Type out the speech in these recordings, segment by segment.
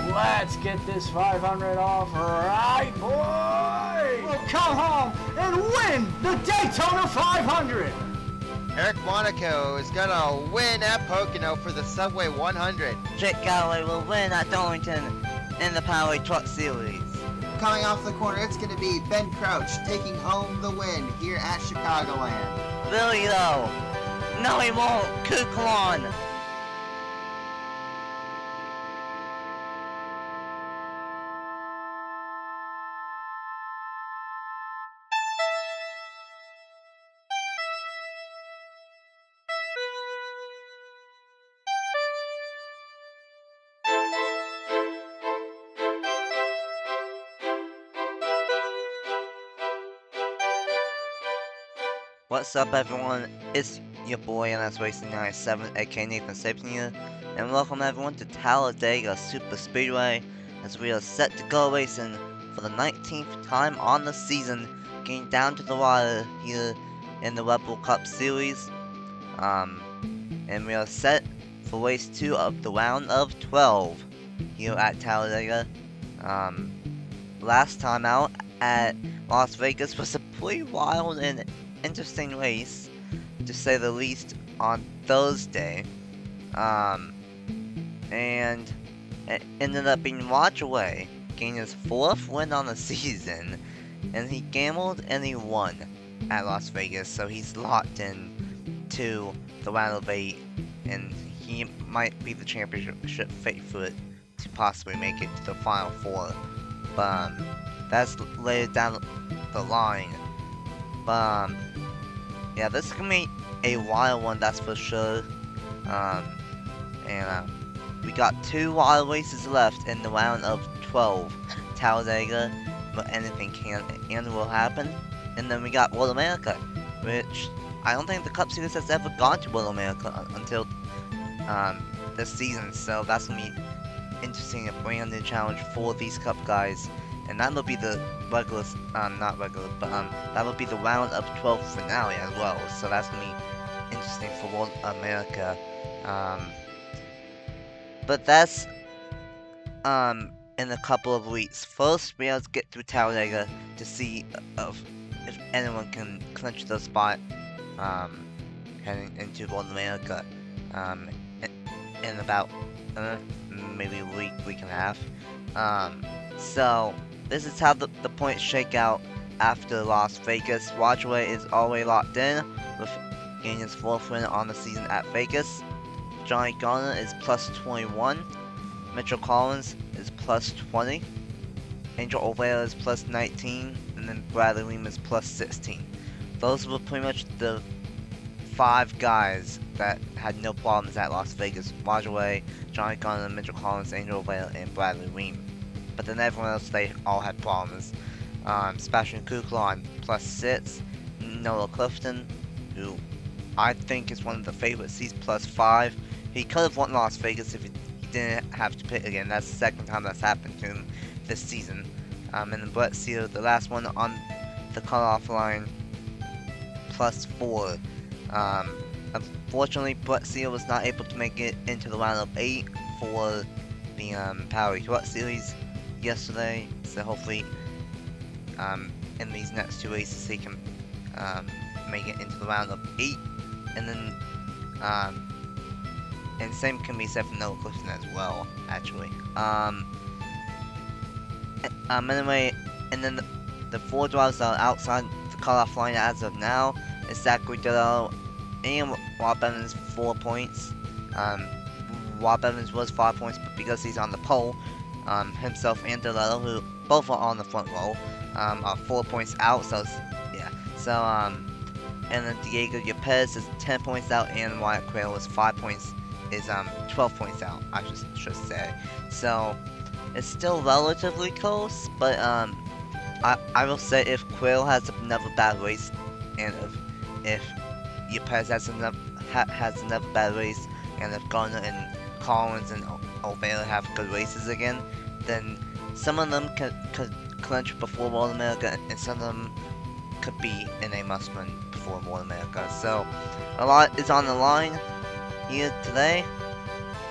Let's get this 500 off right, boy! We'll come home and win the Daytona 500! Eric Monaco is gonna win at Pocono for the Subway 100. Jake Galloway will win at Darlington in the Powerway Truck Series. Coming off the corner, it's going to be Ben Crouch taking home the win here at Chicagoland. Really though? No he won't! Kuklon! What's up everyone, it's your boy NSRacing97 AKA Nathan Stapleton here, and welcome everyone to Talladega Super Speedway as we are set to go racing for the 19th time on the season, getting down to the wire here in the Red Bull Cup Series. And we are set for race 2 of the round of 12 here at Talladega. Last time out at Las Vegas was a pretty wild and interesting race, to say the least, on Thursday. And it ended up being Roger Way getting his 4th win on the season, and he gambled and he won at Las Vegas, so he's locked in to the round of 8, and he might be the championship favorite to possibly make it to the final 4. But that's later down the line. But yeah, this is gonna be a wild one, that's for sure. We got 2 wild races left in the round of 12 Talladega, but anything can and will happen. And then we got World America, which I don't think the Cup Series has ever gone to World America until this season, so that's gonna be interesting, a brand new challenge for these Cup guys. And that'll be the regular, not regular, but that'll be the round of 12 finale as well. So that's gonna be interesting for World America. But that's in a couple of weeks. First, we have to get through Talladega to see if anyone can clinch the spot heading into World America in about maybe a week and a half. So this is how the points shake out after Las Vegas. Roger Way is already locked in with getting his 4th win on the season at Vegas. Johnny Garner is plus 21. Mitchell Collins is plus 20. Angel Overa is plus 19. And then Bradley Weem is plus 16. Those were pretty much the 5 guys that had no problems at Las Vegas. Roger Way, Johnny Garner, Mitchell Collins, Angel Overa, and Bradley Weem. But then everyone else, they all had problems. Sebastian Kuklon plus 6. Noah Clifton, who I think is one of the favorites, he's plus 5. He could have won Las Vegas if he didn't have to pit again. That's the 2nd time that's happened to him this season. And then Brett Sear, the last one on the cutoff line, plus 4. Unfortunately, Brett Sear was not able to make it into the round of 8 for the Powerway Truck Series yesterday, so hopefully in these next 2 races he can make it into the round of 8, and then and same can be said for Noah Clifton as well, actually. Anyway, and then the 4 drivers that are outside the cutoff line as of now is Zachary Ditto and Rob Evans, 4 points. Rob Evans was 5 points, but because he's on the pole, himself and Deletto, who both are on the front row, are 4 points out, so yeah. So, and then Diego Yepes is 10 points out, and Wyatt Quayle is 5 points, is 12 points out, I should say. So, it's still relatively close, but I will say if Quayle has another bad race, and if Yepes has another bad race, and if Garner and Collins and Overa have good races again, then some of them could clinch before World America, and some of them could be in a must-win before World America. So a lot is on the line here today,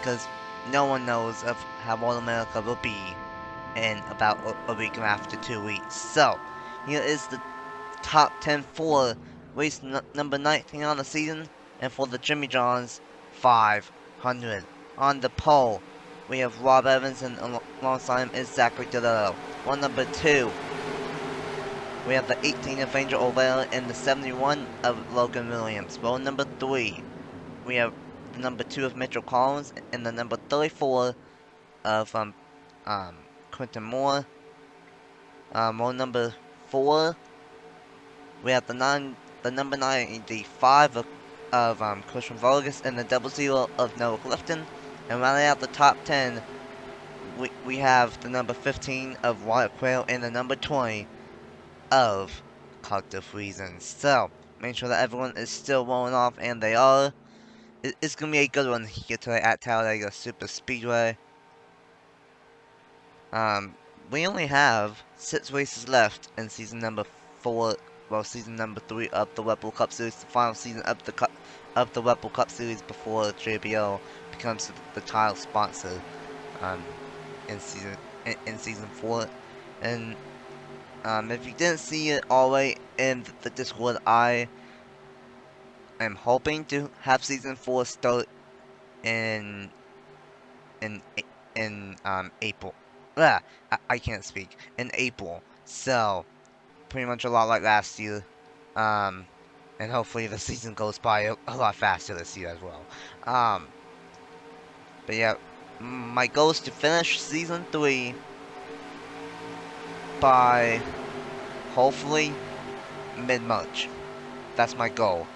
because no one knows of how World America will be in about a week and a half to 2 weeks. So, here is the top 10 for race number 19 on the season, and for the Jimmy John's 500. On the pole, we have Rob Evans, and alongside him is Zachary DeLillo. On number 2, we have the 18 of Angel Overa and the 71 of Logan Williams. Row number 3, we have the number 2 of Mitchell Collins and the number 34 of Quentin Moore. Row number 4, we have the number 9, the 5 of Christian Vargas and the 00 of Noah Clifton. And rounding out the top 10, we have the number 15 of Wyatt Quayle and the number 20 of Cognitive Reasons. So, make sure that everyone is still rolling off, and they are. It's going to be a good one here today at Talladega Super Speedway. We only have 6 races left in season number 4, well, season number 3 of the Red Bull Cup Series, the final season of the Red Bull Cup Series before JBL becomes the title sponsor in season 4. And if you didn't see it already in the Discord, I am hoping to have season 4 start in April. I can't speak. In April. So, pretty much a lot like last year. And hopefully the season goes by a lot faster this year as well. But yeah, my goal is to finish season 3 by hopefully mid-March. That's my goal.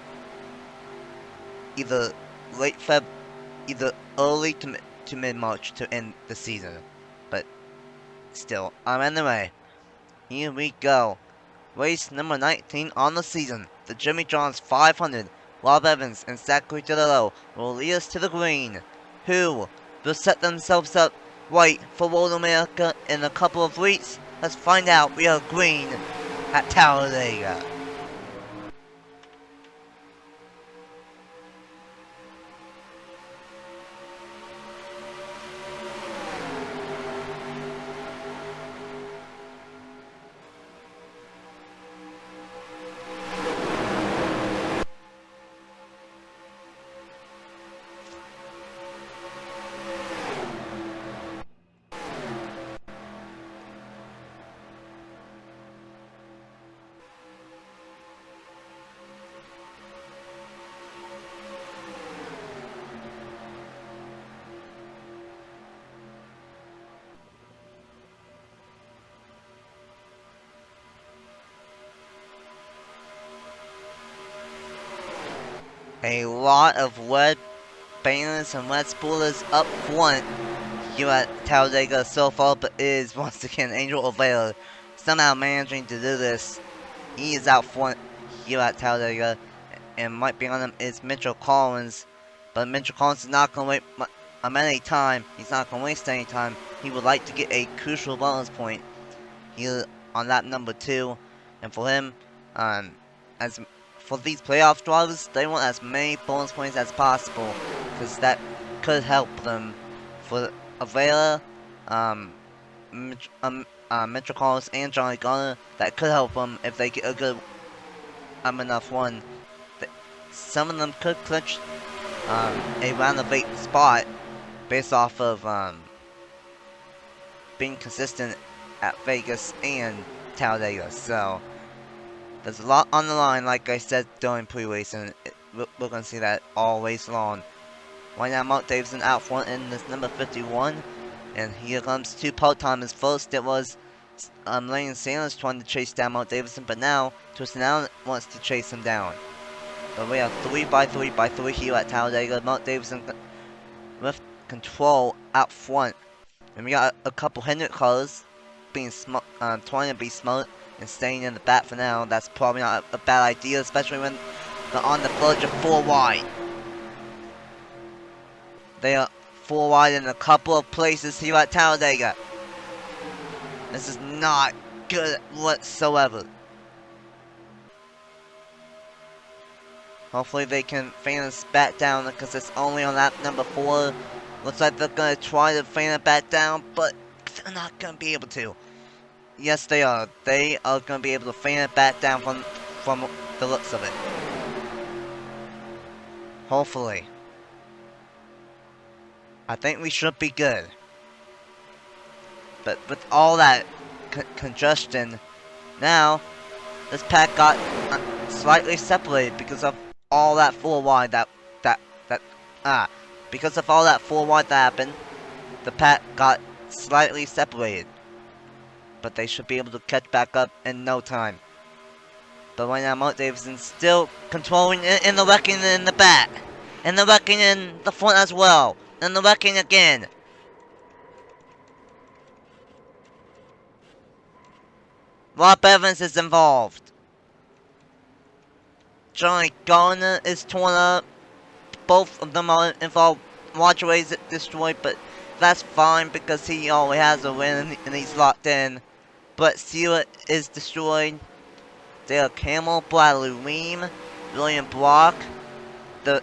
Either early to mid-March to end the season. But still, anyway, here we go. Race number 19 on the season, the Jimmy John's 500. Rob Evans and Zachary DeLillo will lead us to the green. Who will set themselves up right for World America in a couple of weeks? Let's find out. We are green at Talladega. A lot of red banners and red spoilers up front here at Talladega so far, but it is once again Angel Overa somehow managing to do this. He is out front here at Talladega, and right behind him is Mitchell Collins, but Mitchell Collins is not going to wait any time. He's not going to waste any time. He would like to get a crucial bonus point here on lap number 2, and for him, for these playoff drivers, they want as many bonus points as possible, because that could help them. For Avila, Mitchell Collins, and Johnny Garner, that could help them if they get a good enough one. Some of them could clinch a round of 8 spot based off of being consistent at Vegas and Talladega. So there's a lot on the line, like I said during pre-race, and we're going to see that all race long. Right now, Mark Davidson out front in this number 51, and here comes 2 part-timers. First, it was Lane Sanders trying to chase down Mark Davidson, but now Tristan Allen wants to chase him down. But we have 3x3x3 here at Talladega. Mark Davidson with control out front, and we got a couple Hendrick cars being trying to be smart and staying in the back for now. That's probably not a bad idea, especially when they're on the verge of 4 wide. They are 4 wide in a couple of places here at Talladega. This is not good whatsoever. Hopefully they can fan us back down, because it's only on lap number 4. Looks like they're gonna try to fan it back down, but they're not gonna be able to. Yes, they are. They are gonna be able to fan it back down from the looks of it. Hopefully. I think we should be good. But with all that congestion, now this pack got slightly separated because of all that 4 wide because of all that 4 wide that happened. The pack got slightly separated. But they should be able to catch back up in no time. But right now, Mark Davidson's still controlling in the wrecking in the back. And the wrecking in the front as well. And the wrecking again. Rob Evans is involved. Johnny Garner is torn up. Both of them are involved. Roger is destroyed, but that's fine because he already has a win and he's locked in. But Sierra is destroyed. Dale Camel, Bradley Ream, William Block, the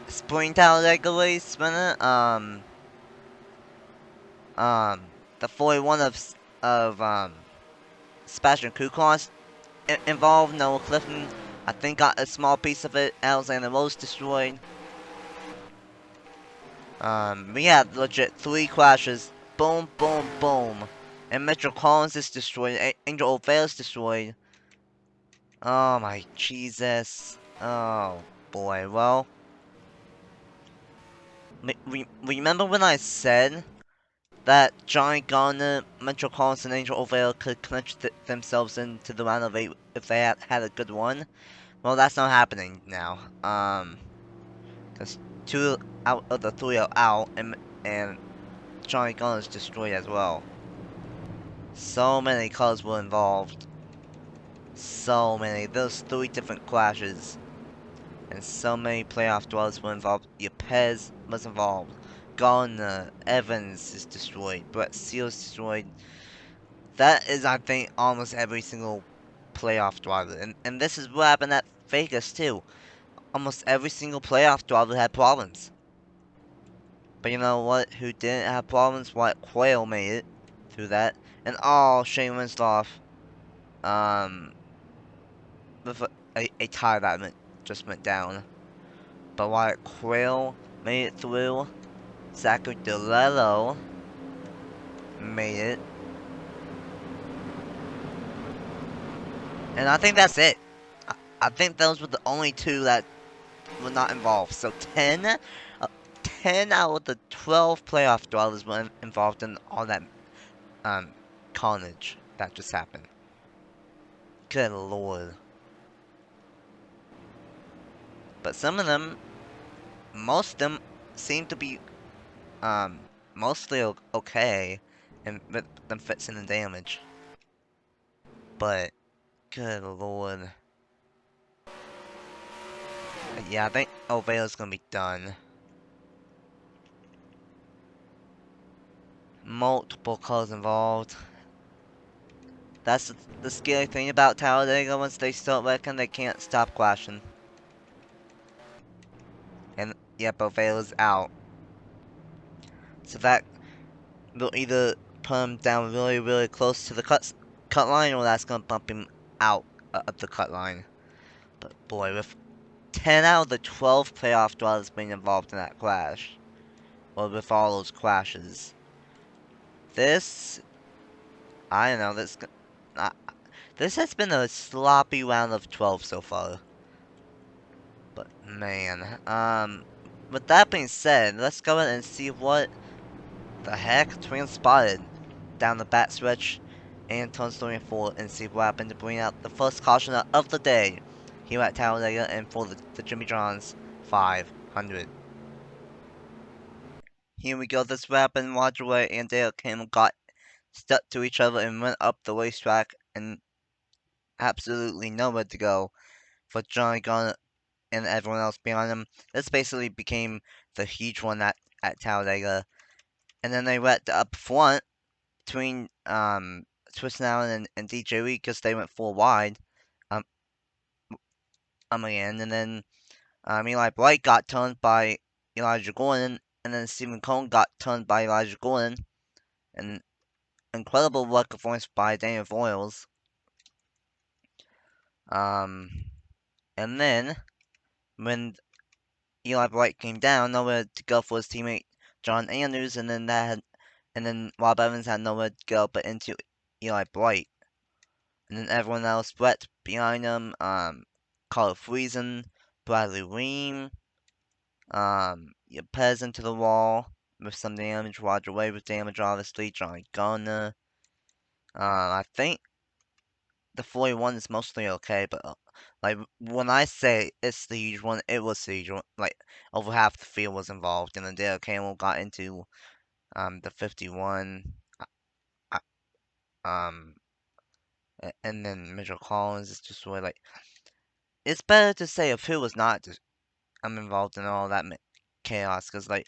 Spring Talladega race winner, the 41 of Sebastian Kucross involved. Noah Clifton, I think, got a small piece of it. Alexander Rose destroyed. We had legit 3 crashes. Boom, boom, boom. And Mitchell Collins is destroyed. Angel O'Vale is destroyed. Oh my Jesus. Oh boy, well. Remember when I said that Johnny Garner, Mitchell Collins, and Angel O'Vale could clinch themselves into the round of 8 if they had a good one? Well, that's not happening now. Because 2 out of the 3 are out, and Johnny Garner is destroyed as well. So many cars were involved. So many. There's 3 different crashes. And so many playoff dwellers were involved. Yepes was involved. Garner, Evans is destroyed. Brett Seals destroyed. That is, I think, almost every single playoff driver. And this is what happened at Vegas, too. Almost every single playoff driver had problems. But you know what? Who didn't have problems? White Quail made it through that. And Shane Winslow, with a tie that just went down. But Wyatt Quail made it through. Zachary DeLello made it. And I think that's it. I think those were the only 2 that were not involved. So 10 out of the 12 playoff dwellers were involved in all that carnage that just happened. Good lord. But some of them, most of them, seem to be mostly okay, and with them fixing the damage. But good lord. Yeah, I think O'Vale's gonna be done. Multiple cars involved. That's the scary thing about Talladega. Once they start wrecking, they can't stop crashing. And yep, O'Vale is out. So that will either put him down really, really close to the cut line, or that's gonna bump him out of the cut line. But boy, with 10 out of the 12 playoff drivers being involved in that crash, or with all those crashes, this, I don't know, this has been a sloppy round of 12 so far. But man, with that being said, let's go ahead and see what the heck transpired down the back stretch and turn 34 and see what happened to bring out the first caution of the day here at Talladega and for the Jimmy John's 500. Here we go. This happened. Roger Way and Dale Campbell got stuck to each other and went up the racetrack, and absolutely nowhere to go for Johnny Garner and everyone else behind him. This basically became the huge one at Talladega. And then they went up front between Tristan Allen and DJ Reed because they went 4 wide again. And then Eli Bright got turned by Elijah Gordon and then Stephen Cohn got turned by Elijah Gordon, and incredible luck performance by Daniel Voiles. And then when Eli Bright came down, nowhere to go for his teammate John Andrews, and then Rob Evans had nowhere to go but into Eli Bright. And then everyone else, Brett behind him, Carl Friesen, Bradley Weem, Pez into the wall with some damage, Roger Wade with damage, obviously, Johnny Garner. I think the 41 is mostly okay, but like when I say it's the huge one, it was the huge one. Like over half the field was involved, and then Dale Camel got into the 51, um, and then Mitchell Collins is just really like it's better to say if who was not just involved in all that chaos, because like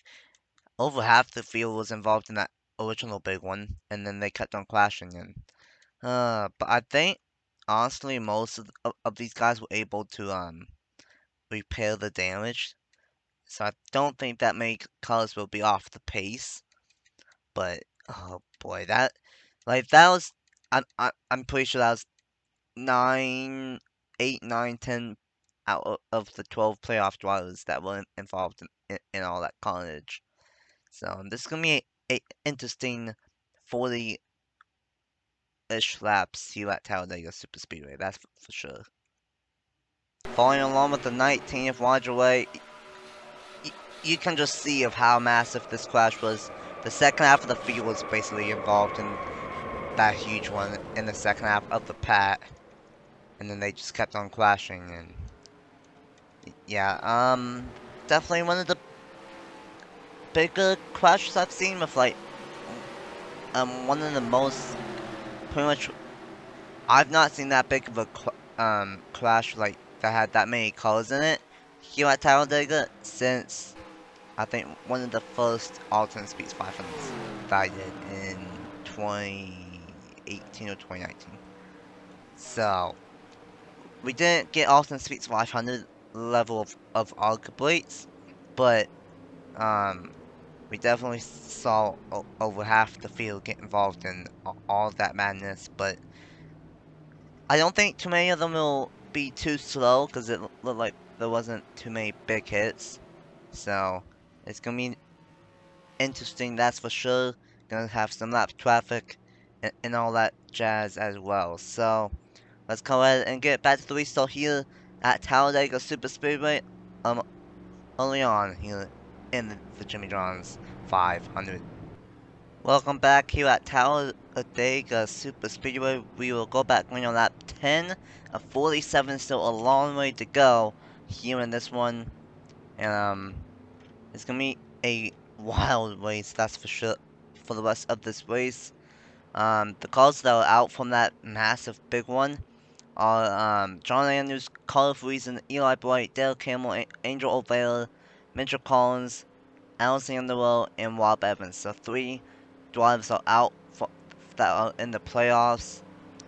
over half the field was involved in that original big one, and then they kept on clashing. And but I think honestly most of these guys were able to repair the damage, so I don't think that many colors will be off the pace. But oh boy, that was I'm pretty sure that was 9, 8, 9, 10 out of the 12 playoff drivers that were involved in all that carnage. So this is gonna be a interesting 40-ish laps here at Talladega Super Speedway. That's for sure. Following along with the 19th Waterway, you can just see of how massive this crash was. The second half of the field was basically involved in that huge one in the second half of the pat, and then they just kept on crashing. And yeah, definitely one of the bigger crashes I've seen with like one of the most pretty much I've not seen that big of a crash like that had that many cars in it here at Talladega since I think one of the first alternate speeds 500s that I did in 2018 or 2019. So we didn't get alternate speeds 500 level of ARC plates, but we definitely saw over half the field get involved in all of that madness. But I don't think too many of them will be too slow because it looked like there wasn't too many big hits. So it's gonna be interesting, that's for sure. Gonna have some lap traffic and all that jazz as well. So let's go ahead and get back to the restart here at Talladega Super Speedway. Early on here in the Jimmy John's 500. Welcome back here at Talladega Super Speedway. We will go back on lap 10 of 47, still a long way to go here in this one. And it's gonna be a wild race, that's for sure, for the rest of this race. The cars that are out from that massive big one are John Andrews, Carl Friesen, Eli Bright, Dale Campbell, Angel O'Vela, Mitchell Collins, Alexander Rowe, and Rob Evans. So 3 drivers are out that are in the playoffs.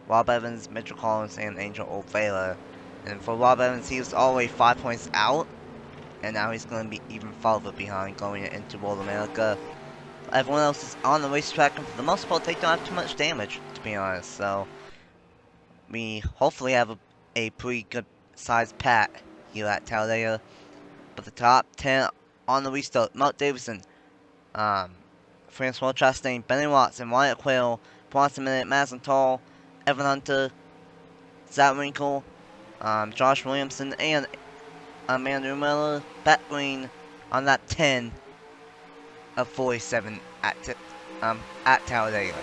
Rob Evans, Mitchell Collins, and Angel O'Vela. And for Rob Evans, he was already 5 points out, and now he's going to be even farther behind going into World America. Everyone else is on the racetrack, and for the most part, they don't have too much damage, to be honest. So we hopefully have a pretty good sized pat here at Talladega. But the top 10 on the restart: Mark Davidson, Francois Chastain, Benny Watson, Wyatt Quayle, Bronson Minute, Madison Tall, Evan Hunter, Zach Winkle, Josh Williamson, and Andrew Miller back green on lap 10 of 47 at Talladega.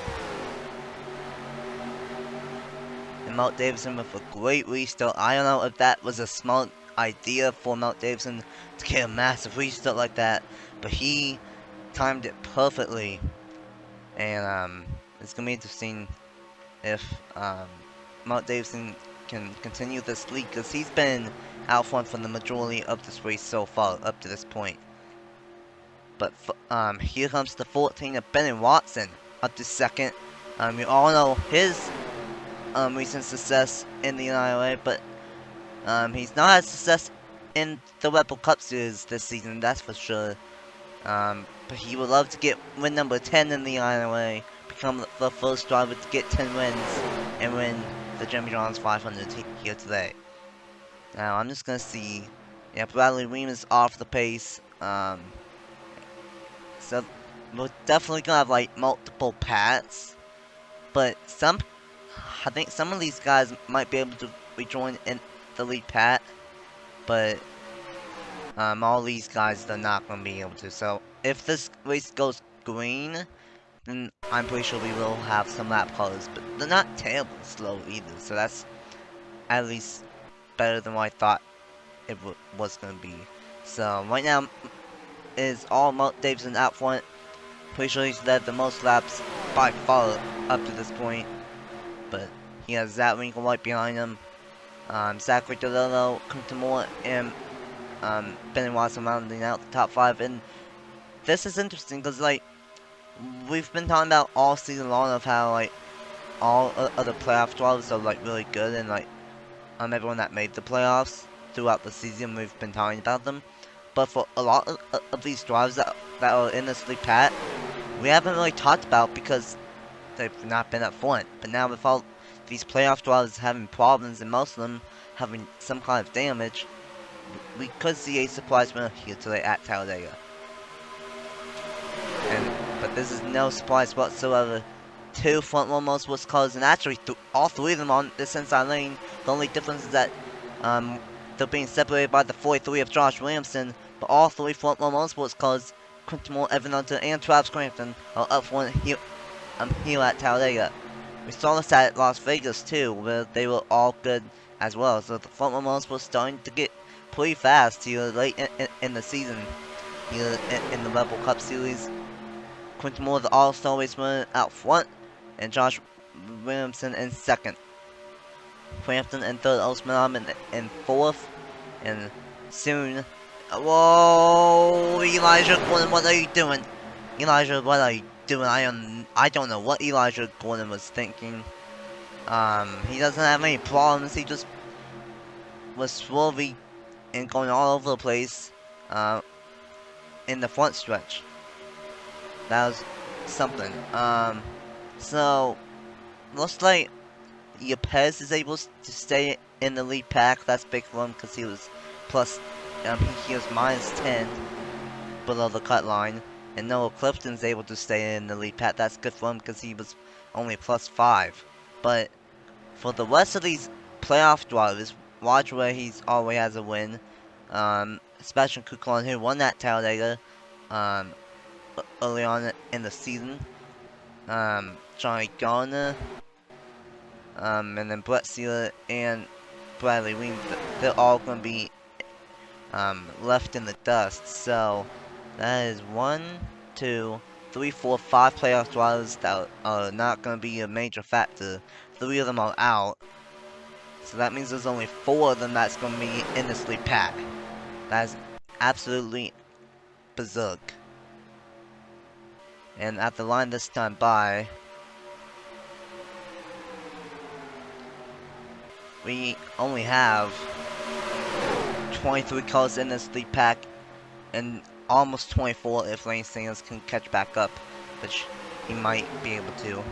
And Mark Davidson with a great restart. I don't know if that was a smart idea for Mark Davidson to get a massive restart like that, but he timed it perfectly. And it's gonna be interesting if Mark Davidson can continue this lead, because he's been out front for the majority of this race so far up to this point. But here comes the 14 of Benny Watson up to second. You all know his recent success in the NIRA, but he's not had success in the Red Bull Cup Series this season, that's for sure. But he would love to get win number 10 in the NIRA, become the first driver to get 10 wins, and win the Jimmy John's 500 here today. Now I'm just gonna see. Yeah, Bradley Weem is off the pace. So we're definitely gonna have like multiple pats, but I think some of these guys might be able to rejoin in the lead pat, but all these guys they're not gonna be able to. So if this race goes green, then I'm pretty sure we will have some lap calls, but they're not terribly slow either. So that's at least better than what I thought it was gonna be. So right now is all Mark Davidson out front. Pretty sure he's led the most laps by far up to this point, but he has that wrinkle right behind him. Zachary DeLillo, Kunta Moore, and Ben Watson rounding out the top 5. And this is interesting because like we've been talking about all season long of how like all other playoff drivers are like really good, and like everyone that made the playoffs throughout the season we've been talking about them. But for a lot of these drivers that are in this league pat, we haven't really talked about because they've not been up front. But now with all these playoff drivers having problems and most of them having some kind of damage, we could see a surprise winner here today at Talladega. But this is no surprise whatsoever. 2 front row motorsports cars, and actually all 3 of them on this inside lane. The only difference is that they're being separated by the 43 of Josh Williamson, but all 3 front row motorsports cars, Quinton Moore, Evan Hunter, and Travis Crampton, are up front here at Talladega. We saw this at Las Vegas too, where they were all good as well. So the front row motorsports starting to get pretty fast here late in the season, here in the Rebel Cup Series. Quinton Moore, the All-Star race winner, out front, and Josh Williamson in second. Crampton in third, Osman in fourth, and soon. Whoa, Elijah Gordon, what are you doing? Elijah, what are you doing? I don't know what Elijah Gordon was thinking. He doesn't have any problems. He just was swervy and going all over the place in the front stretch. That was something. So looks like Yepes is able to stay in the lead pack. That's big for him because he was plus. He was minus 10 below the cut line, and Noah Clifton's able to stay in the lead pack. That's good for him because he was only plus 5. But for the rest of these playoff drivers, watch where he's always has a win. Sebastian Kuklon, who won that Talladega early on in the season. Johnny Garner, and then Brett Sealer and Bradley Weem, they're all going to be left in the dust. So that is 1, 2, 3, 4, 5 playoff drivers that are not going to be a major factor. 3 of them are out. So that means there's only 4 of them that's going to be in this league pack. That is absolutely berserk. And at the line this time by, we only have 23 cars in this lead pack, and almost 24 if Lane Sanders can catch back up, which he might be able to.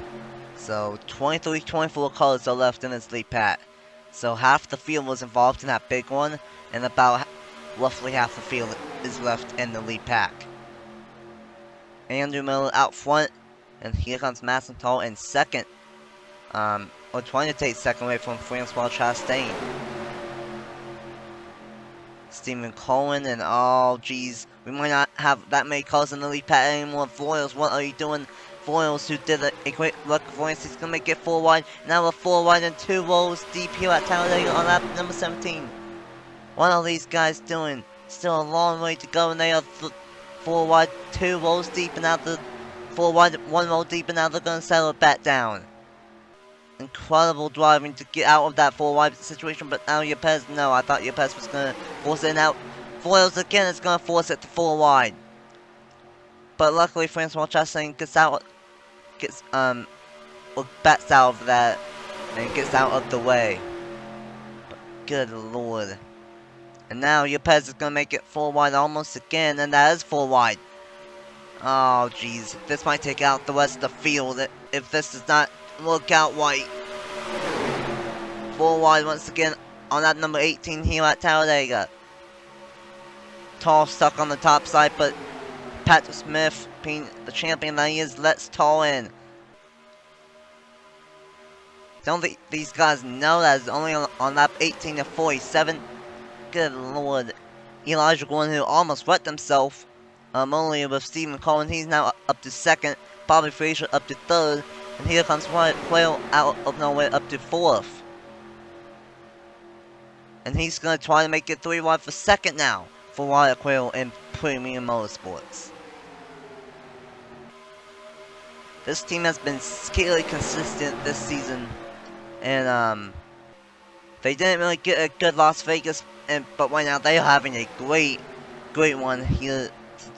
So 24 cars are left in this lead pack. So half the field was involved in that big one, and about roughly half the field is left in the lead pack. Andrew Miller out front, and here comes Massenthal in second, or trying to take second away from Francois Chastain. Stephen Cohen, and oh geez, we might not have that many cars in the lead pack anymore. Voiles, what are you doing? Voiles, who did a great look for us, he's gonna make it 4 wide. Now we're 4 wide and 2 rows deep here at Talladega on lap number 17. What are these guys doing? Still a long way to go, and they are 4 wide, 2 rows deep, and now the 4 wide, 1 row deep, and now they're gonna settle it back down. Incredible driving to get out of that 4 wide situation, but now Yepes, no, I thought Yepes was gonna force it out. Voiles again is gonna force it to 4 wide. But luckily Francois Chastain gets out, or bats out of that, and gets out of the way. But good lord. And now Yepes is gonna make it 4 wide almost again, and that is 4 wide. Oh, jeez. This might take out the rest of the field if this does not look out right. 4 wide once again on that number 18 here at Talladega. Tall stuck on the top side, but Patrick Smith, being the champion that he is, lets Tall in. Don't think these guys know that it's only on lap 18 to 47. Good lord. Elijah Gordon, who almost wrecked himself. Only with Stephen Cohen, he's now up to second. Bobby Frazier up to third. And here comes Wyatt Quayle out of nowhere up to fourth. And he's going to try to make it 3 wide for second now for Wyatt Quayle in Premium Motorsports. This team has been scarily consistent this season. And they didn't really get a good Las Vegas, but right now they are having a great one here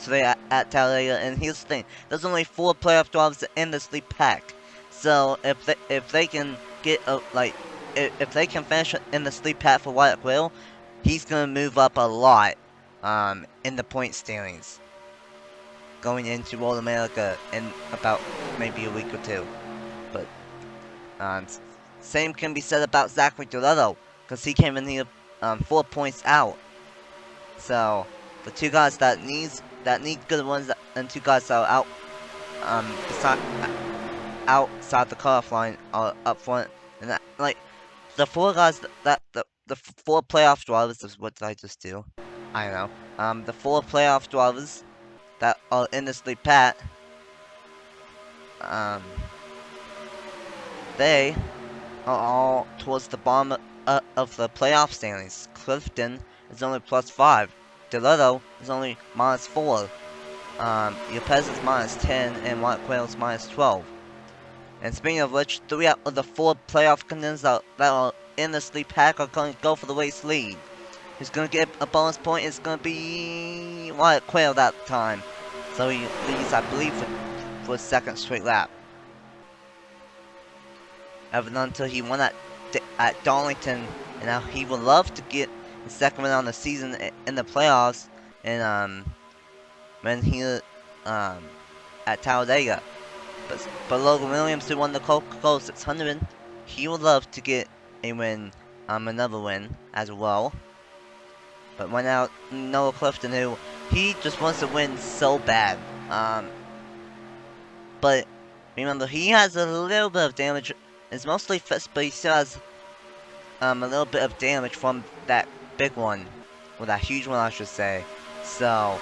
today at Talladega. And here's the thing: there's only 4 playoff drivers in this lead pack. So if they can get if they can finish in the lead pack for Wyatt Quayle, he's gonna move up a lot in the point standings going into World America in about maybe a week or 2. But same can be said about Zachary Doletto, because he came in here 4 points out. So the 2 guys that need good ones and 2 guys that are out outside the cutoff line are up front. And that, like, the 4 guys the 4 playoff drivers is what did I just do? I don't know. The 4 playoff drivers that are in this league pat, they are all towards the bottom of the playoff standings. Clifton is only +5. Doletto is only -4. Yepez is -10, and Wyatt Quayle is -12. And speaking of which, 3 out of the 4 playoff contenders that are in this league pack are going to go for the race lead. Who's going to get a bonus point is going to be Wyatt Quayle that time. So he leads, I believe, for a 2nd straight lap. Ever until he won at Darlington, and now he would love to get the 2nd win on the season in the playoffs, and when he at Talladega. But Logan Williams, who won the Coca-Cola 600, he would love to get a win, another win as well. But right now, Noah Clifton, who he just wants to win so bad. But remember, he has a little bit of damage. It's mostly fixed, but he still has a little bit of damage from that big one, or that huge one, I should say. So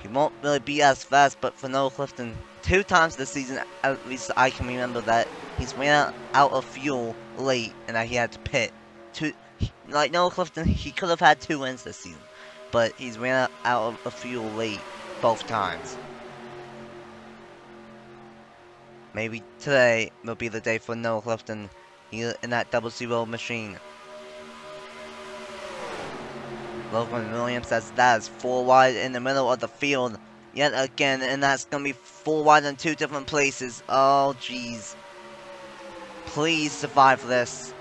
he won't really be as fast. But for Noah Clifton, 2 times this season, at least I can remember, that he's ran out of fuel late and that he had to pit. Like Noah Clifton, he could have had 2 wins this season, but he's ran out of fuel late both times. Maybe today will be the day for Noah Clifton here in that 00 machine. Logan Williams says that is 4 wide in the middle of the field yet again, and that's gonna be 4 wide in 2 different places. Oh jeez. Please survive this.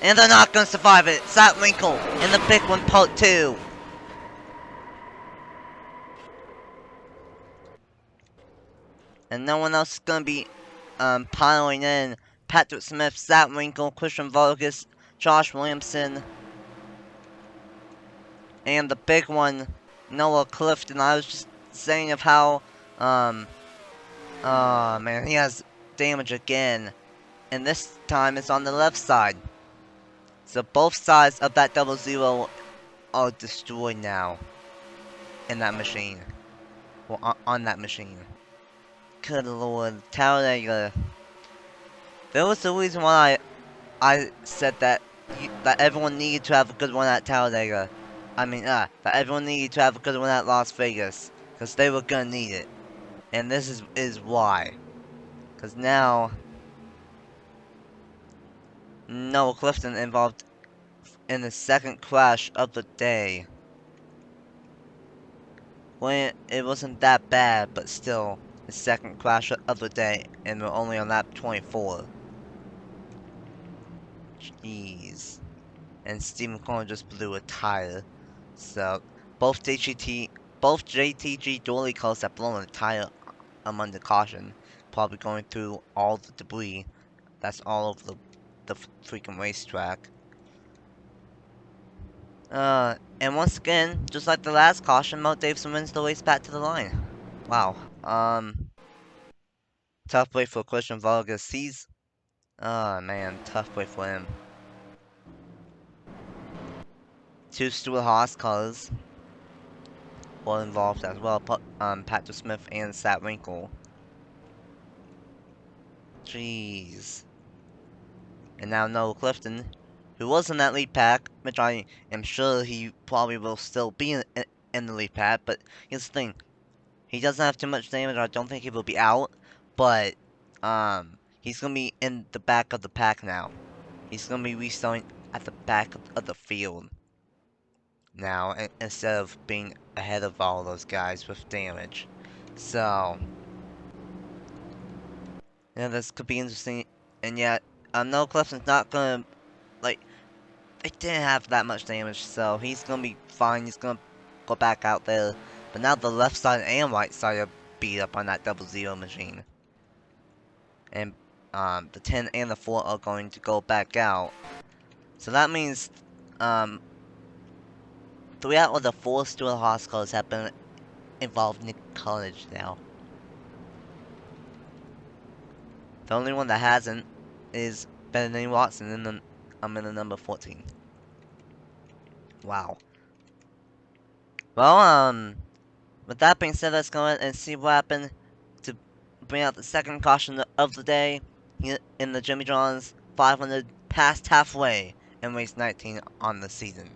And they're not gonna survive it. Zach Winkle in the big one, part 2. And no one else is gonna be piling in. Patrick Smith, Zach Winkle, Christian Vargas, Josh Williamson, and the big one, Noah Clifton. I was just saying of how oh man, he has damage again, and this time it's on the left side. So both sides of that 00 are destroyed now in that machine. Well, on that machine. Good lord, Talladega. There was the reason why I said that that everyone needed to have a good one at Talladega. I mean, that everyone needed to have a good one at Las Vegas, because they were gonna need it. And this is why. Because now Noah Clifton involved in the 2nd crash of the day. Well, it wasn't that bad, but still, the 2nd crash of the day, and we're only on lap 24. Jeez. And Stephen Cohen just blew a tire. So, both JGT both JTG dually cars have blown a tire among the caution, probably going through all the debris that's all over the freaking racetrack. And once again, just like the last caution, Mo Davidson wins the race back to the line. Wow. Tough way for Christian Vargas. Oh man, tough way for him. 2 Stuart Haas cars were involved as well. Patrick Smith and Sat Winkle. Jeez. And now Noah Clifton, who was in that lead pack, which I am sure he probably will still be in the lead pack, but here's the thing. He doesn't have too much damage, I don't think he will be out, but he's gonna be in the back of the pack now. He's gonna be restarting at the back of the field now, instead of being ahead of all those guys with damage. So yeah, this could be interesting. And yet, Noah Clifton's not gonna, like, they didn't have that much damage, so he's gonna be fine. He's gonna go back out there. But now the left side and right side are beat up on that 00 machine. And the 10 and the 4 are going to go back out. So that means 3 out of the 4 Stuart Haas cars have been involved in college now. The only one that hasn't is Benny Watson in the number 14. Wow. Well, with that being said, let's go ahead and see what happened to bring out the second caution of the day here in the Jimmy John's 500 past halfway in race 19 on the season.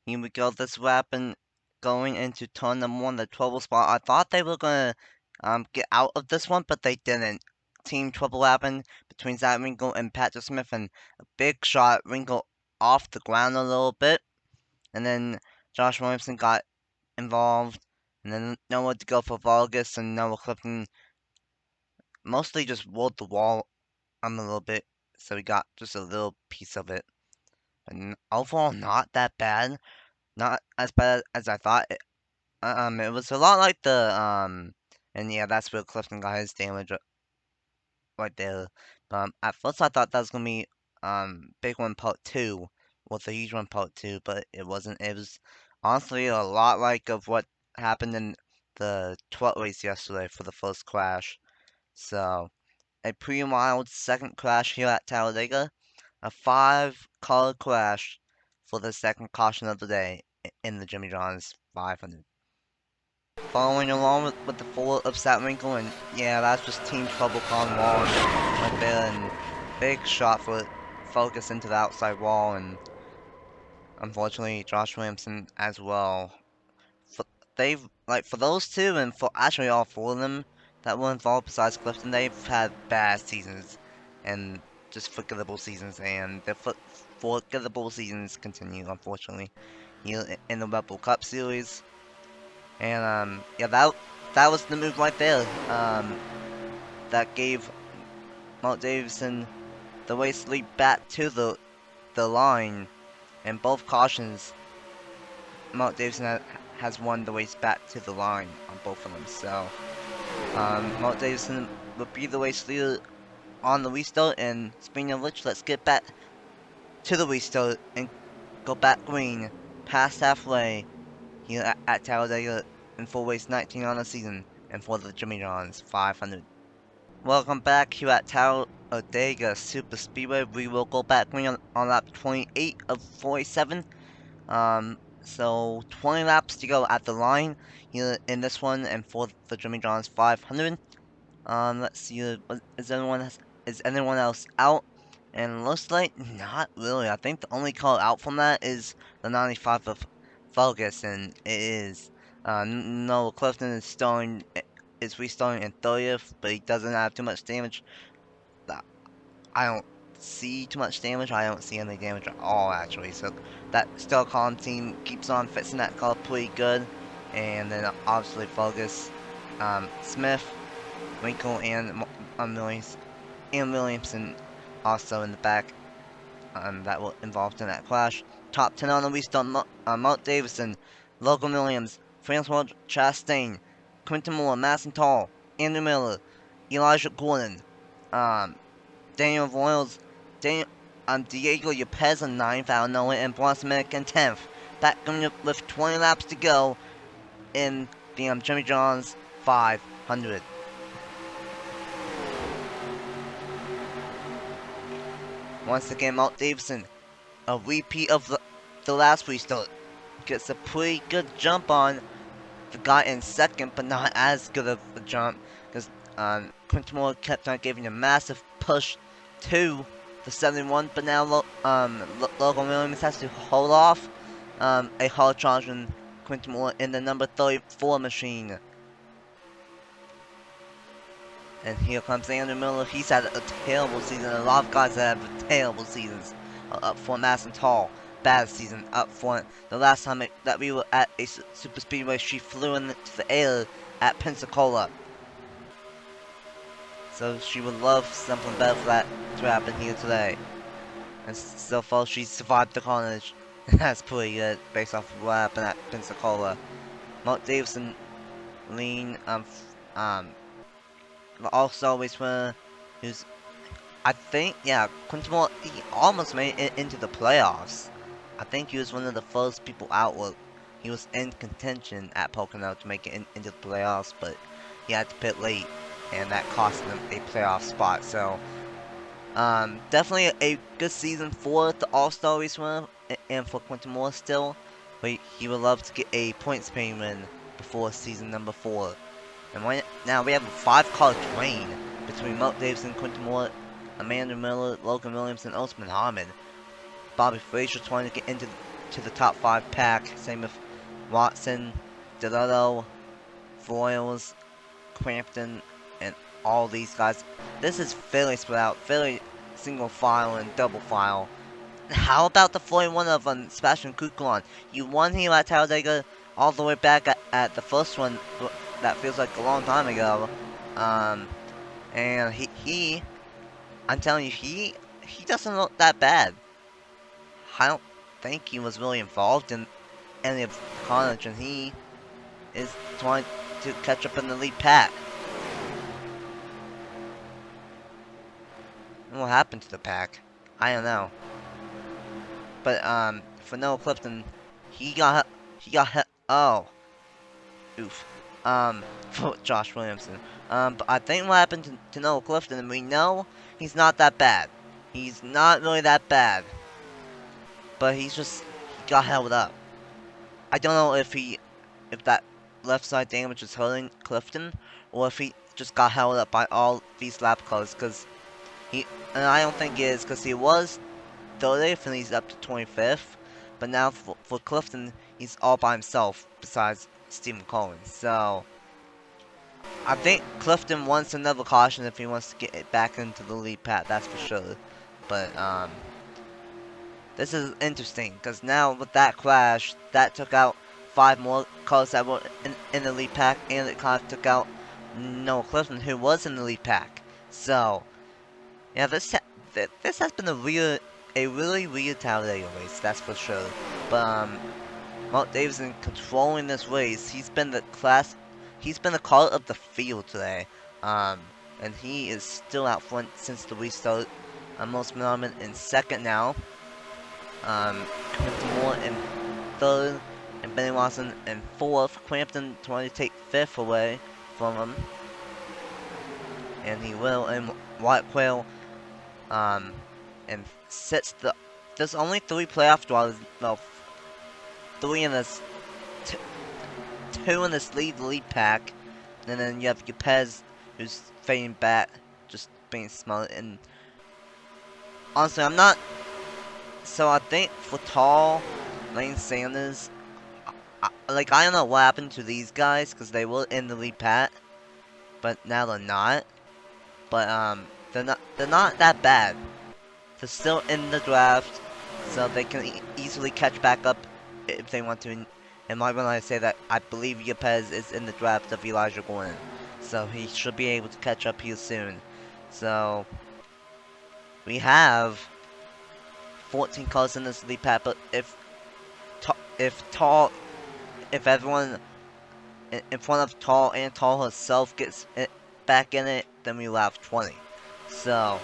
Here we go. This happened going into turn number 1, the 12 spot. I thought they were gonna get out of this one, but they didn't. Team trouble happened between Zach Winkle and Patrick Smith, and a big shot. Winkle off the ground a little bit, and then Josh Williamson got involved, and then nowhere to go for Vargas, and Noah Clifton mostly just rolled the wall a little bit, so he got just a little piece of it. And overall, not that bad. Not as bad as I thought. It was a lot like the, and yeah, that's where Clifton got his damage right there. At first I thought that was gonna be, Big One Part 2, or the Huge One Part 2, but it wasn't. It was honestly a lot like of what happened in the 12th race yesterday for the first crash. So, a pretty mild second crash here at Talladega. A 5-car crash for the second caution of the day in the Jimmy John's 500. Following along with the 4 of Sat Winkle, and yeah, that's just Team Trouble Con Wall right there, and big shot for focus into the outside wall, and unfortunately Josh Williamson as well. For those two, and for actually all 4 of them that were involved besides Clifton, they've had bad seasons and just forgettable seasons, and their forgettable seasons continue, unfortunately, here in the Red Bull Cup Series. And yeah, that was the move right there. That gave Mark Davidson the race lead back to the line, and both cautions, Mark Davidson has won the race back to the line on both of them. So Mark Davidson will be the race leader on the restart, and speaking of which, let's get back to the restart and go back green past halfway here at Talladega in full race 19 on the season, and for the Jimmy John's 500. Welcome back here at Talladega Super Speedway. We will go back green on lap 28 of 47. So 20 laps to go at the line here in this one, and for the Jimmy John's 500. Let's see, is anyone else out? And looks like not really. I think the only call out from that is the 95 of Vargas, and it is. Noah Clifton is restarting in 30th, but he doesn't have too much damage. I don't see too much damage. I don't see any damage at all, actually. So that Star Column team keeps on fixing that car pretty good. And then obviously Vargas, Smith, Winkle, and Williamson also in the back, that were involved in that crash. Top 10 on the restart, Mark Davidson, Logan Williams, Francois Chastain, Quentin Moore, Madison Tall, Andrew Miller, Elijah Gordon, Daniel Royals, Diego Yepez in 9th out of nowhere, and Bronson Minnick in 10th. That going with 20 laps to go in the Jimmy John's 500. Once again, Mark Davidson, a repeat of the last restart, gets a pretty good jump on the guy in second, but not as good of a jump, because Quentin Moore kept on giving a massive push to the 71, but now Logan Williams has to hold off a hard charging Quentin Moore in the number 34 machine. And here comes Andrew Miller. He's had a terrible season. A lot of guys that have terrible seasons. Up front, Madison Tall, bad season up front. The last time that we were at a super speedway, she flew into the air at Pensacola. So she would love something better for that to happen here today. And so far, she survived the carnage. That's pretty good based off of what happened at Pensacola. Mark Davidson, lean, the All-Star race winner, who's, I think, yeah, Quentin Moore, he almost made it into the playoffs. I think he was one of the first people out. He was in contention at Pocono to make it into the playoffs, but he had to pit late, and that cost him a playoff spot. So, definitely a good season for the All-Star race winner, and for Quentin Moore still, but he would love to get a points payment before season number 4. And now we have a 5-car train between Mark Davidson, Quentin Moore, Amanda Miller, Logan Williamson, and Osman Ahmed. Bobby Frazier trying to get into the top 5 pack. Same with Watson, Delotto, Royals, Crampton, and all these guys. This is fairly spread out, fairly single file and double file. How about the 41 of Sebastian Kuklon? You won here at Talladega all the way back at the first one. That feels like a long time ago. And he I'm telling you, he doesn't look that bad. I don't think he was really involved in any of the carnage, and he is trying to catch up in the lead pack. What happened to the pack? I don't know. But for Noah Clifton, he got hit. Oh, oof. For Josh Williamson. But I think what happened to Noah Clifton, and we know he's not that bad. He's not really that bad. But he got held up. I don't know if that left side damage is hurting Clifton, or if he just got held up by all these lap cars, and I don't think it is, because he was 30th and he's up to 25th. But now for Clifton, he's all by himself besides Stephen Collins. So I think Clifton wants another caution if he wants to get it back into the lead pack, that's for sure. But this is interesting, because now with that crash, that took out 5 more cars that were in the lead pack, and it kind of took out Noah Clifton, who was in the lead pack. So yeah, this has been a really weird Talladega race, that's for sure. But Mark Davidson controlling this race. He's been the car of the field today. And he is still out front since the restart. Most Norman in second now. Quentin Moore in third, and Benny Watson in fourth. Crampton trying to take fifth away from him, and he will. And White Quail, and sits there's only 3 playoff drivers. Well, 3 in this, 2 in this lead pack, and then you have Yepez, who's fading back, just being smart. And honestly, I'm not. So I think for Tall, Lane Sanders, I don't know what happened to these guys, because they were in the lead pack, but now they're not. But they're not that bad. They're still in the draft, so they can easily catch back up if they want to. And when I say that, I believe Yepez is in the draft of Elijah Gordon, so he should be able to catch up here soon. So we have 14 cars in this lead pack, but if everyone in front of Tall, and Tall herself gets it back in it, then we lap 20. So,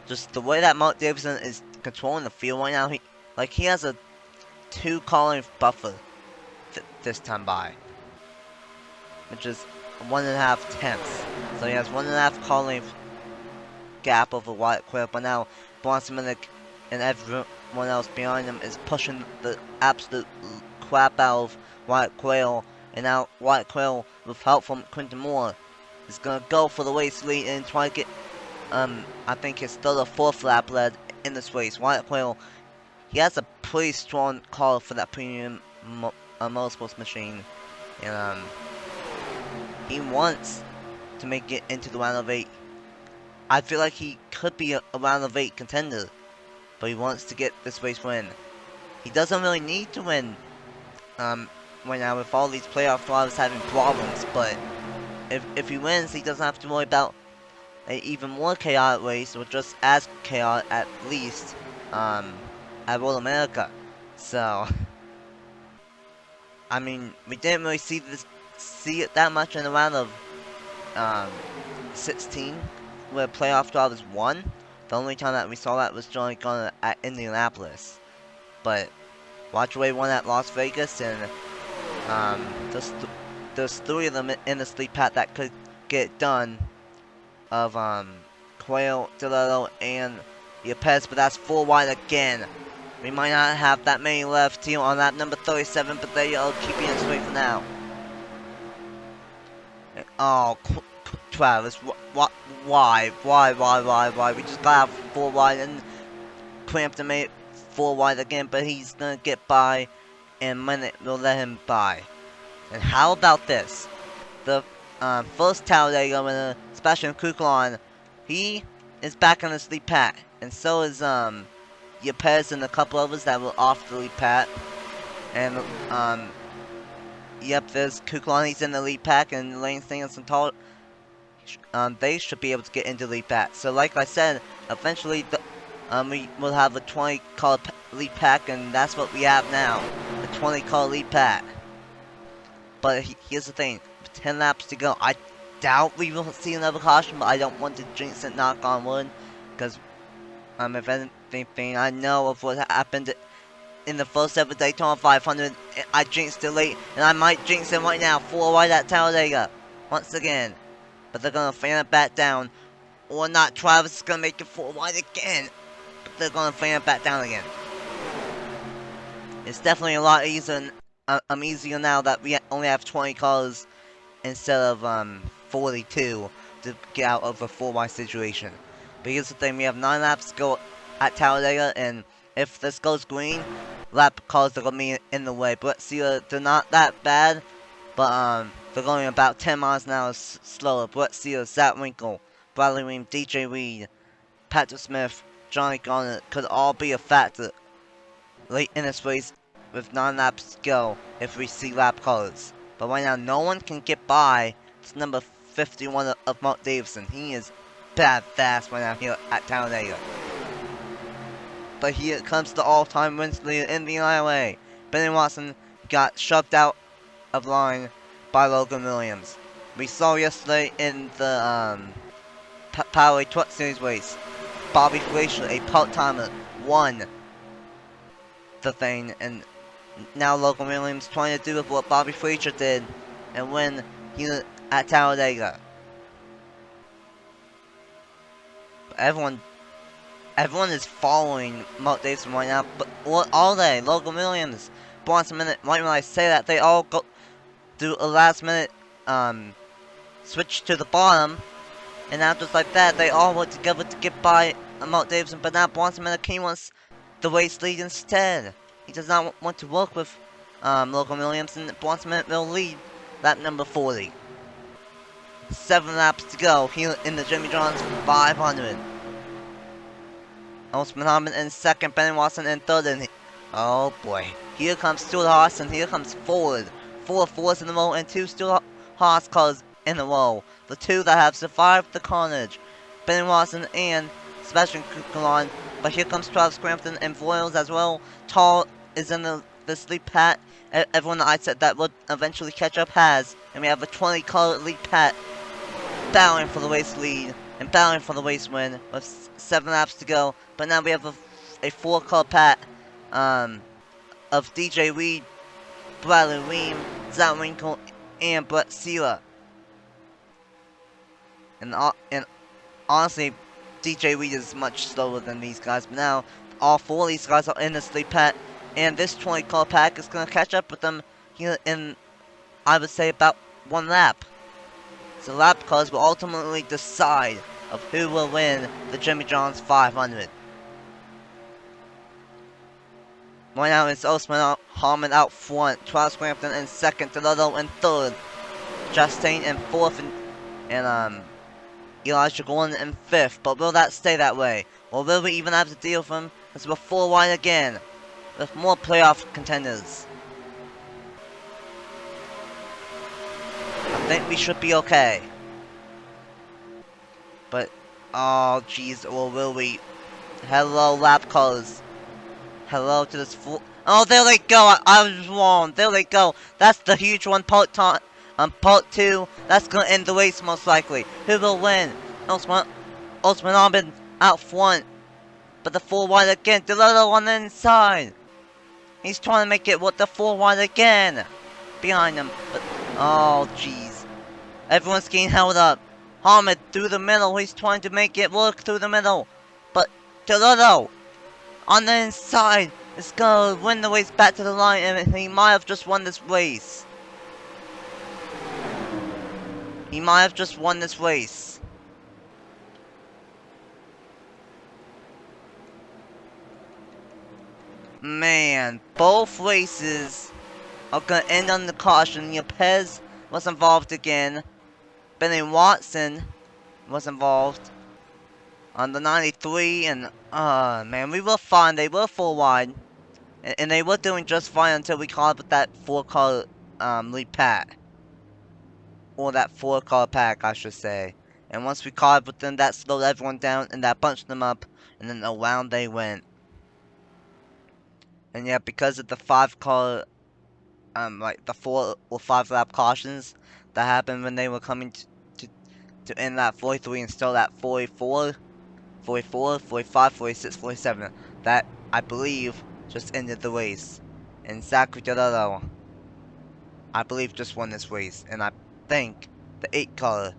just the way that Mark Davidson is controlling the field right now, he has a 2 car length buffer this time by, which is 1.5 tenths. So he has 1.5 car length gap over Wyatt Quayle, but now Bonsaminic and everyone else behind him is pushing the absolute crap out of Wyatt Quayle, and now Wyatt Quayle, with help from Quinton Moore, is gonna go for the race lead and try to get, I think it's still the 4th lap led in this race. Wyatt Quayle, he has a pretty strong car for that premium motorsports machine, and he wants to make it into the round of 8. I feel like he could be a round of 8 contender, but he wants to get this race win. He doesn't really need to win right now with all these playoff drivers having problems, but if he wins, he doesn't have to worry about an even more chaotic race, or just as chaotic at least at Road America. So, I mean, we didn't really see it that much in the round of 16, where playoff drivers won. The only time that we saw that was Johnny Garner at Indianapolis. But Watchaway won at Las Vegas, and there's 3 of them in the sleep pat that could get it done, of Quayle, DeLillo, and Yepes, but that's 4 wide again. We might not have that many left here on lap number 37, but they are keeping it straight for now. Oh, Travis, why? We just got out 4 wide, and Crampton made it 4 wide again, but he's gonna get by, and Minute will let him by. And how about this? The first Talladega winner, Sebastian Kuklon, he is back on the sleep pat, and so is Yepes and a couple others that were off the lead pat. And yep, there's Kuklon, he's in the lead pack, and Lane Stingers and Tall, they should be able to get into lead pat. So like I said, eventually we will have a 20 car lead pack, and that's what we have now, a 20 car lead pack. But here's the thing, with 10 laps to go, I doubt we will see another caution, but I don't want to jinx it, knock on wood, because if anything, I know of what happened in the first ever Daytona 500. I jinxed it late, and I might jinx it right now. 4 wide at Talladega once again, but they're gonna fan it back down, or not. Travis is gonna make it 4 wide again, but they're gonna fan it back down again. It's definitely a lot easier. Easier now that we only have 20 cars instead of 42 to get out of a 4 wide situation. But here's the thing, we have 9 laps to go at Talladega, and if this goes green, lap cars are going to be in the way. But let's see, they're not that bad, but they're going about 10 miles an hour slower. But let's see, Zach Winkle, Bradley Weem, DJ Reed, Patrick Smith, Johnny Garner could all be a factor late in this race with 9 laps to go if we see lap cars. But right now, no one can get by. It's number 51 of Mark Davidson. He is bad fast right now here at Talladega. But here comes the all-time wins leader in the ILA. Benny Watson got shoved out of line by Logan Williams. We saw yesterday in the Powerade Truck Series race, Bobby Frazier, a part-timer, won the thing, and now Logan Williams trying to do with what Bobby Frazier did and win here at Talladega. But everyone is following Mark Davidson right now, but what are they? Logan Williams, Bronson Minute, right when I say that, they all go do a last minute switch to the bottom, and now just like that, they all work together to get by Mark Davidson, but now Bronson Minute wants the race lead instead. He does not want to work with Logan Williams, and Bronson Minute will lead lap number 40. 7 laps to go here in the Jimmy John's 500. Osman Harmon in second, Benny Watson in third, and oh boy, here comes Stuart Haas, and here comes Ford. 4 fours in a row, and 2 Stuart Haas cars in a row. The 2 that have survived the carnage, Benny Watson and Sebastian Kukulon. But here comes Travis Crampton and Voiles as well. Tall is in the this lead pat everyone that I said that would eventually catch up has. And we have a 20-car lead pat battling for the race lead and battling for the race win with 7 laps to go. But now we have a 4-car pat of DJ Reed, Bradley Weem, Zach Winkle, and Brett Sela. And honestly, DJ Reed is much slower than these guys, but now all 4 of these guys are in this lead pat, and this 20-car pack is going to catch up with them here in, I would say, about 1 lap. So lap cars will ultimately decide of who will win the Jimmy John's 500. Right now it's Osman Harmon out front, Travis Crampton in second, Delano in third, Chastain in fourth, and Elijah Gordon in fifth. But will that stay that way? Or will we even have to deal with him as we're 4 wide again, with more playoff contenders? I think we should be okay. But, oh jeez, or will we? Hello, lap cars. Hello to this full. Oh, there they go. I was wrong. There they go. That's the huge one. Part 2. That's gonna end the race most likely. Who will win? Osman Arbin out front, but the 4 wide again. Delano on the inside. He's trying to make it with the 4 wide again. Behind him, but oh jeez, everyone's getting held up. Hamid through the middle. He's trying to make it work through the middle, but Delano on the inside is gonna win the race back to the line, and he might have just won this race. He might have just won this race. Man, both races are gonna end on the caution. Yepes was involved again. Benny Watson was involved on the 93, and man, we were fine. They were 4 wide, and they were doing just fine until we caught up with that 4-car lead pat, or that 4-car pack, I should say. And once we caught up with them, that slowed everyone down, and that bunched them up, and then around they went. And yeah, because of the 5-car, like the 4 or 5 lap cautions that happened when they were coming to end that 43 and still that 44, 44, 45, 46, 47. That, I believe, just ended the race. And Zachary Delano, I believe, just won this race. And I think the 8-car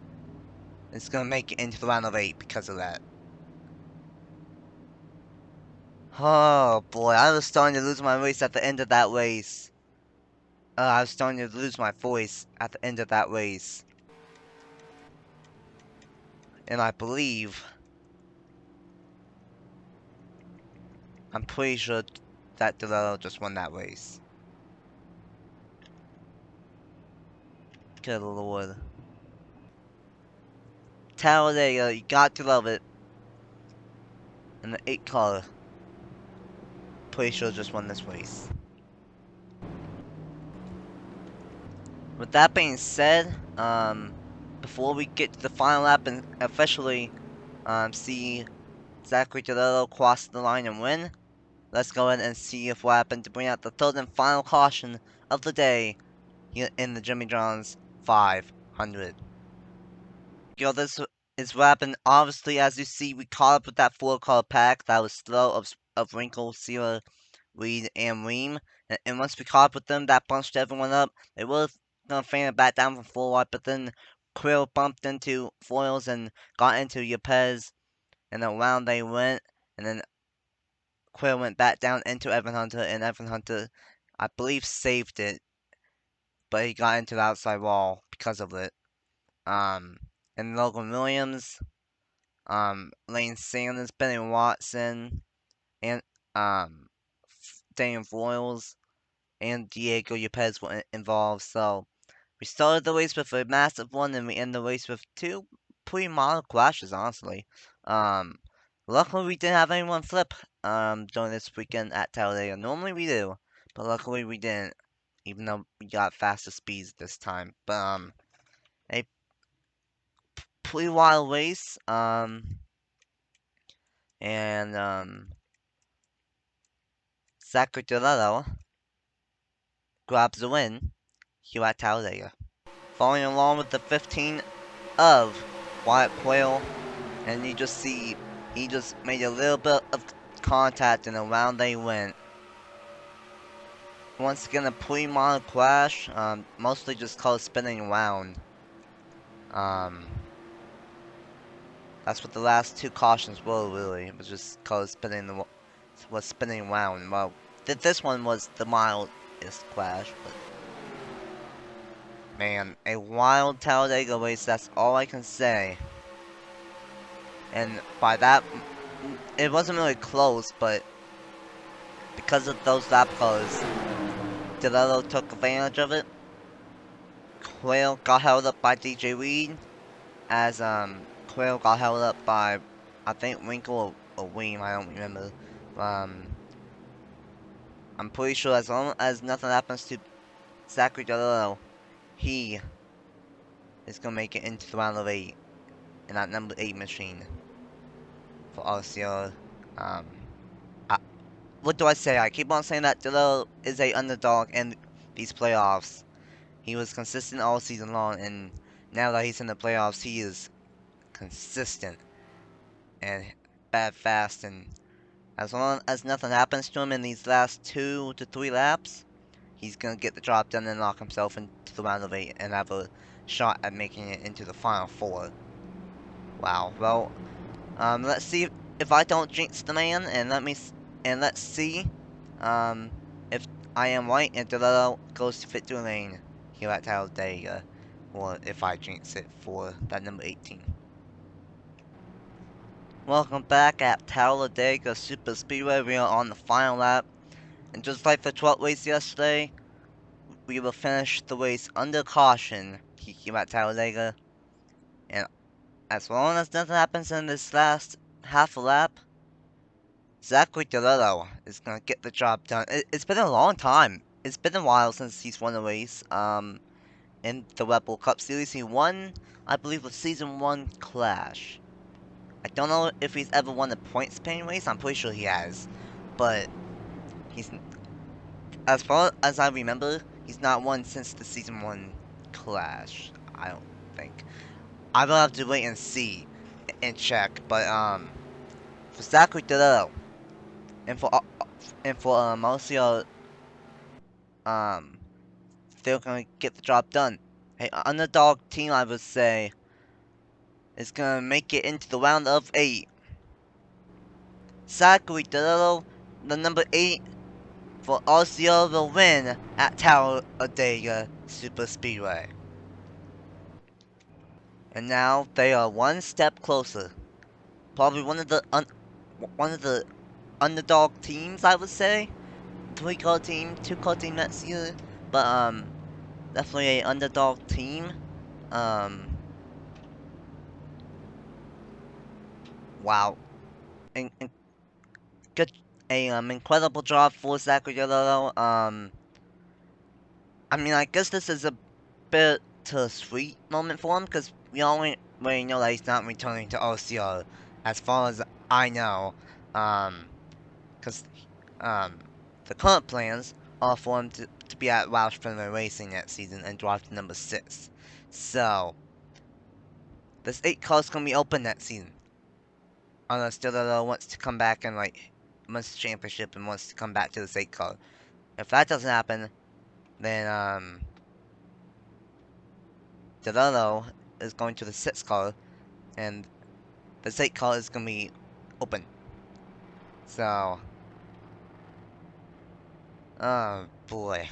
is going to make it into the round of 8 because of that. Oh boy, I was starting to lose my voice at the end of that race. I was starting to lose my voice at the end of that race. And I believe, I'm pretty sure that Delano just won that race. Good lord. Talladega, you got to love it. And the 8-car, pretty sure just won this race. With that being said, before we get to the final lap and officially see Zachary Delano cross the line and win, let's go ahead and see if what happened to bring out the 3rd and final caution of the day here in the Jimmy John's 500. Yo, this is what happened. Obviously, as you see, we caught up with that 4-car pack that was slow of Wrinkle, Sela, Reed, and Ream. And once we caught up with them, that bunched everyone up. They were gonna fan it back down from 4 wide, but then Quill bumped into Foils and got into Yepes, and around they went, and then Quill went back down into Evan Hunter, and Evan Hunter, I believe, saved it, but he got into the outside wall because of it. And Logan Williams, Lane Sanders, Benny Watson, and Daniel Royals, and Diego Yepes were involved. So we started the race with a massive one, and we end the race with 2 pretty mild crashes, honestly. Luckily we didn't have anyone flip during this weekend at Talladega. Normally we do, but luckily we didn't, even though we got faster speeds this time. But a pretty wild race. And Zachary Delano grabs the win here at Talladega. Following along with the 15 of Wyatt Quayle, and you just see he just made a little bit of contact and around they went. Once again, a pre-model crash, mostly just called spinning around. That's what the last two cautions were, really. It was just called spinning around. Well, this one was the mildest crash, but man, a wild Talladega race, that's all I can say. And by that, it wasn't really close, but because of those lap calls, DeLello took advantage of it. Quayle got held up by DJ Reed, as Quayle got held up by, I think, Winkle or Weem, I don't remember. I'm pretty sure as long as nothing happens to Zachary DeLello, he is gonna make it into the round of 8 in that number 8 machine for RCR. What do I say? I keep on saying that DeLello is a underdog in these playoffs. He was consistent all season long, and now that he's in the playoffs, he is consistent and bad fast. And as long as nothing happens to him in these last 2 to 3 laps, he's gonna get the job done and knock himself into the round of 8 and have a shot at making it into the final 4. Wow. Well, let's see if I don't jinx the man, and let's see if I am right and DeLello goes to victory lane here at Talladega, or if I jinx it for that number 18. Welcome back at Talladega Super Speedway. We are on the final lap, and just like the 12th race yesterday, we will finish the race under caution here at Talladega. And as long as nothing happens in this last half a lap, Zachary DeLello is gonna get the job done. It's been a long time. It's been a while since he's won a race. In the Red Bull Cup Series, he won, I believe, the Season 1 Clash. I don't know if he's ever won a points paying race. I'm pretty sure he has, but he's, as far as I remember, he's not won since the Season 1 Clash. I don't think. I will have to wait and see and check. But for Zachary DeLello, and for Marcio, they're gonna get the job done. Hey, underdog team, I would say, is gonna make it into the round of 8. Zachary DeLello, the number 8 for RCR, will win at Talladega Super Speedway. And now they are one step closer. Probably one of the underdog teams, I would say. 3-car team, 2-car team next year, but definitely a underdog team. Wow, good, incredible job for Zachary DeLello. I mean, I guess this is a bit to a sweet moment for him, because we already know that he's not returning to RCR, as far as I know. Because the current plans are for him to be at Roush Fenway Racing next season and drive to number 6. So, this 8 car is going to be open next season. Unless DeLello wants to come back and, like, wins the championship and wants to come back to this 8 car. If that doesn't happen, then, DeLello is going to the 6 car, and this 8 car is going to be open. So, oh boy,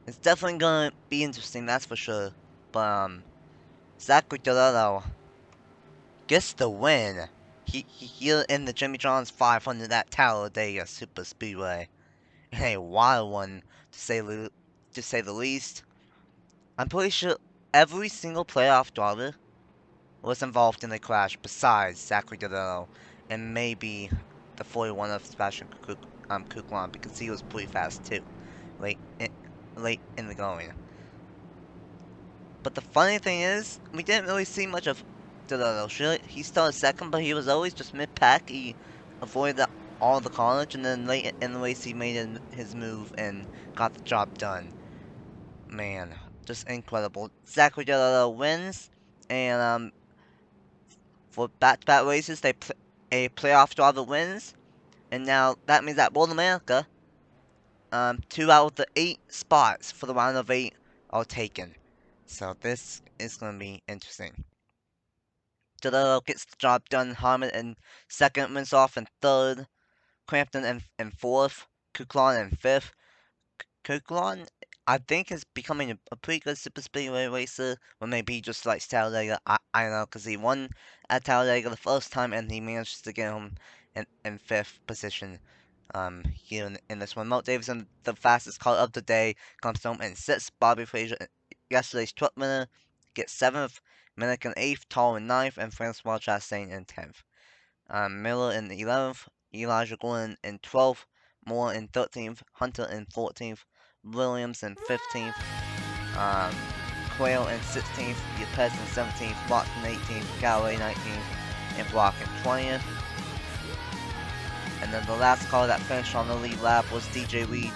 it's definitely gonna be interesting, that's for sure. But Zachary DeLello gets the win. Here in the Jimmy John's 500 at Talladega Super Speedway, and a wild one to say the least. I'm pretty sure every single playoff driver was involved in the crash besides Zachary DeLello and maybe the 41 of Sebastian Kuklon, because he was pretty fast too, late in the going. But the funny thing is, we didn't really see much of DeLello. He started second, but he was always just mid-pack. He avoided all the carnage, and then late in the race he made his move and got the job done. Man, just incredible. Zachary Delano wins, and for back-to-back races, a playoff driver wins, and now that means that World America, 2 out of the 8 spots for the round of 8 are taken. So this is going to be interesting. Delano gets the job done. Harmon in second, Minsoff in third, Crampton in fourth, Kuklon in fifth. Kuklon, I think, is becoming a pretty good super speedway racer, or maybe he just likes Talladega. I don't know, because he won at Talladega the first time, and he managed to get him in fifth position. Here in this one, Mount Davidson, the fastest car of the day, comes home in sixth. Bobby Frazier, yesterday's truck winner, gets seventh. Minnick in eighth, Tall in ninth, and Francois Chastain in 10th. Miller in 11th, Elijah Gordon in 12th, Moore in 13th, Hunter in 14th, Williams in 15th, Quayle in 16th, Yepes in 17th, Watson 18th, Galloway 19th, and Block in 20th. And then the last car that finished on the lead lap was DJ Reed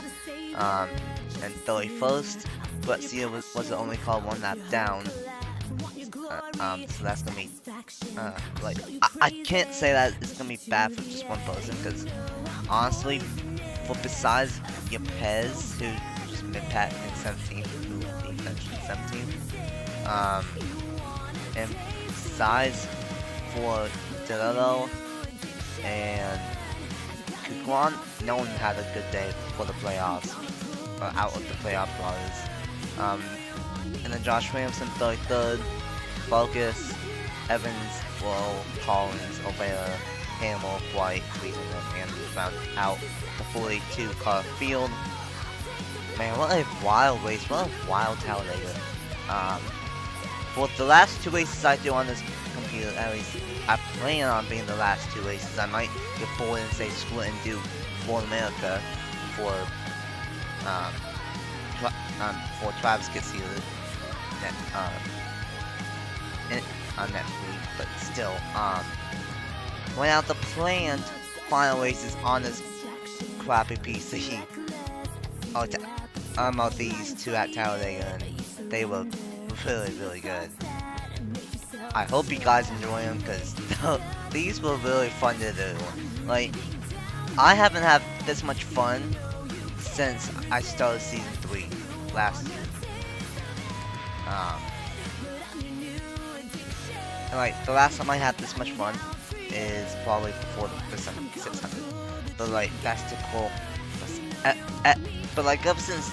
in 31st. Crazier was the only car 1 lap down. So that's gonna be like I can't say that it's gonna be bad for just one person, because honestly, for besides Yepes, who just made Pat in 17th, who he finished in 17th, and besides for Delano and Kuklon, no one had a good day for the playoffs, out of the playoff drivers. And then Josh Williamson 33rd, Focus, Evans, Lowe, Collins, O'Bara, Hamill, White, Cleveland, and found out the 42 car field. Man, what a wild race, what a wild Talladega. For the last 2 races I do on this computer, at least I plan on being the last 2 races. I might get bored and say screw it and do World America for Travis gets here next week, but still, went out the planned final races on this crappy PC. Of these 2 at Talladega, and they were really, really good. I hope you guys enjoy them, because these were really fun to do. Like, I haven't had this much fun since I started season 3 last year. And like, the last time I had this much fun is probably before the 600. But like, that's typical. But like, ever since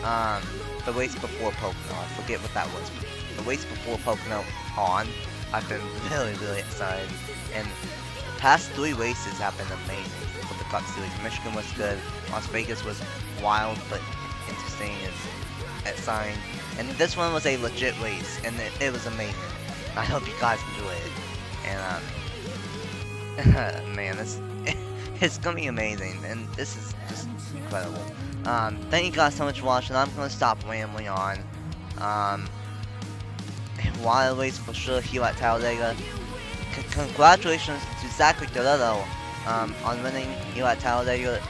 the race before Pocono, I forget what that was. The race before Pocono on, I've been really, really excited. And the past 3 races have been amazing for the Cup Series. Michigan was good. Las Vegas was wild but interesting and exciting. And this one was a legit race, and it was amazing. I hope you guys enjoy it. And man, it's gonna be amazing, and this is just incredible. Thank you guys so much for watching. I'm gonna stop rambling on. Wild race for sure here at Talladega. Congratulations to Zachary Delano on winning here at Talladega.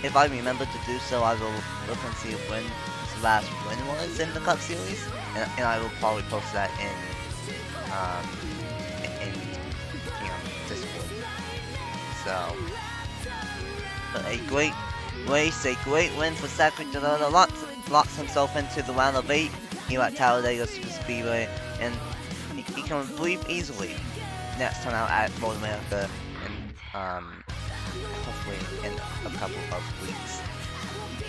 If I remember to do so, I will look and see when his last win was in the Cup Series, and I will probably post that in Discord. So, but a great race, a great win for Zachary Delano. Locks himself into the round of 8 here at Talladega Super Speedway, and he can breathe easily next time out at World America, and hopefully in a couple of weeks.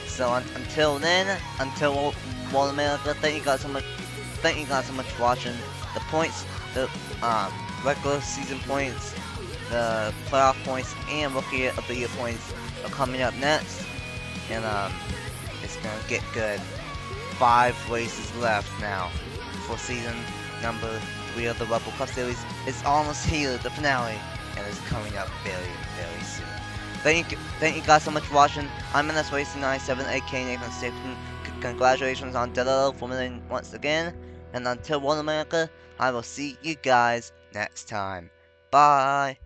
So until then, until World America, thank you guys so much for watching. The points, the regular season points, the playoff points, and Rookie of the Year points are coming up next, and it's gonna get good. 5 races left now for season number 3 of the Rebel Cup Series. It's almost here, the finale, and it's coming up very, very soon. Thank you guys so much for watching. I'm NSRacing97 AKA Nathan Stapleton. Congratulations on Delano for winning once again. And until World America, I will see you guys next time. Bye.